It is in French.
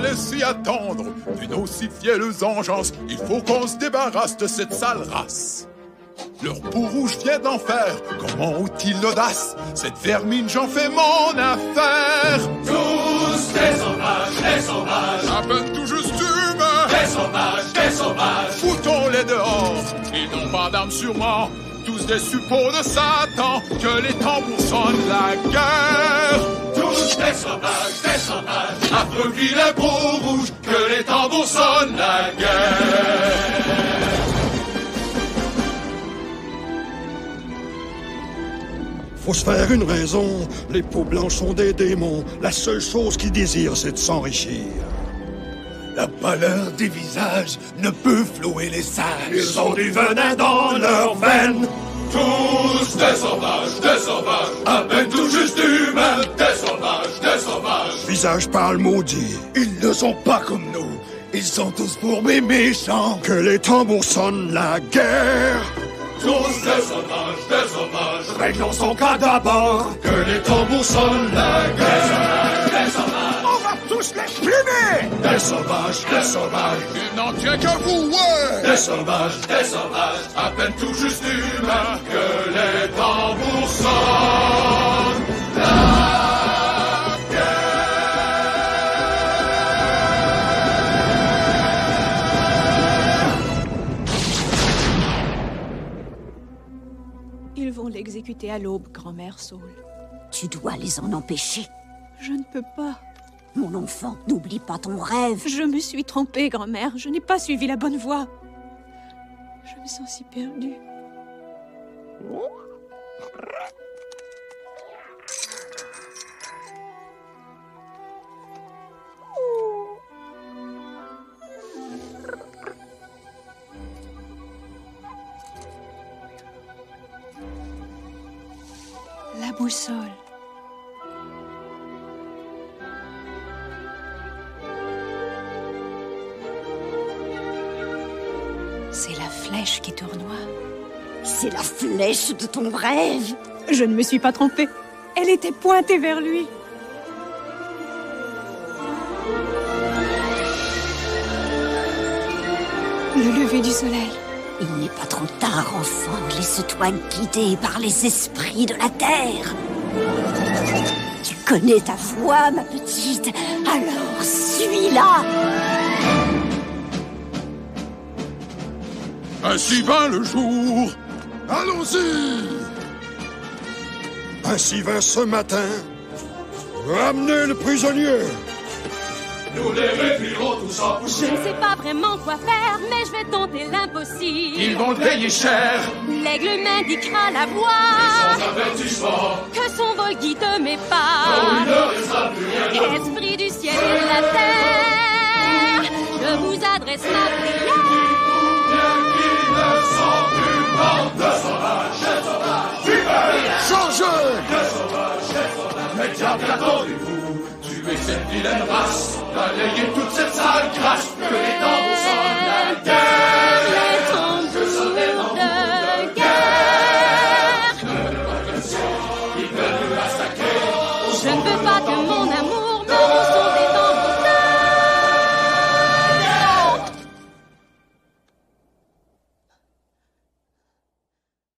laisser attendre d'une aussi fielleuse engeance. Il faut qu'on se débarrasse de cette sale race. Leur peau rouge vient d'en faire. Comment ont-ils l'audace? Cette vermine, j'en fais mon affaire. Tous des sauvages, à peine tout juste humains. Des sauvages. Foutons-les dehors. Ils n'ont pas d'armes sûrement. Tous des suppôts de Satan. Que les tambours sonnent la guerre. Tous des sauvages, affreux vilains peaux rouges. Que les tambours sonnent la guerre. Faut se faire une raison, les peaux blanches sont des démons, la seule chose qu'ils désirent c'est de s'enrichir. La pâleur des visages ne peut flouer les sages. Ils ont du venin dans leurs veines. Tous des sauvages, à peine tout juste humains. Des sauvages. Visage pâle maudit. Ils ne sont pas comme nous, ils sont tous fourbes et méchants. Que les tambours sonnent la guerre. Tous des sauvages, Réglons son cas d'abord. que les tambours sonnent la guerre. Des sauvages, On va tous les plumer. des sauvages, Il n'en tient qu'à vous, ouais. des sauvages, à peine tout juste humains. Que les tambours sonnent la guerre. Ils vont l'exécuter à l'aube, grand-mère Saul. Tu dois les en empêcher. Je ne peux pas. Mon enfant, n'oublie pas ton rêve. Je me suis trompée, grand-mère. Je n'ai pas suivi la bonne voie. Je me sens si perdue. La boussole. C'est la flèche qui tournoie. C'est la flèche de ton rêve. Je ne me suis pas trompée. Elle était pointée vers lui. Le lever du soleil. Il n'est pas trop tard, enfant. Laisse-toi guider par les esprits de la terre. Tu connais ta voix, ma petite. Alors, suis-la. Ainsi vint le jour. Allons-y. Ainsi vint ce matin. Ramenez le prisonnier. Nous les réduirons tous en Je poussière. ne sais pas vraiment quoi faire, mais je vais tenter l'impossible. Ils vont le payer cher. L'aigle m'indiquera la voie. Sans avertissement, Que son vol guide mes oh, il pas. ne restera plus rien. Esprit du ciel et de la terre, je vous adresse ma prière. Qu'ils ne sont plus bandes de sauvages. Changez. Mais diable, qu'attendez-vous? Tuez cette vilaine race, balayez toute cette sale crasse, que les tambours sonnent la guerre.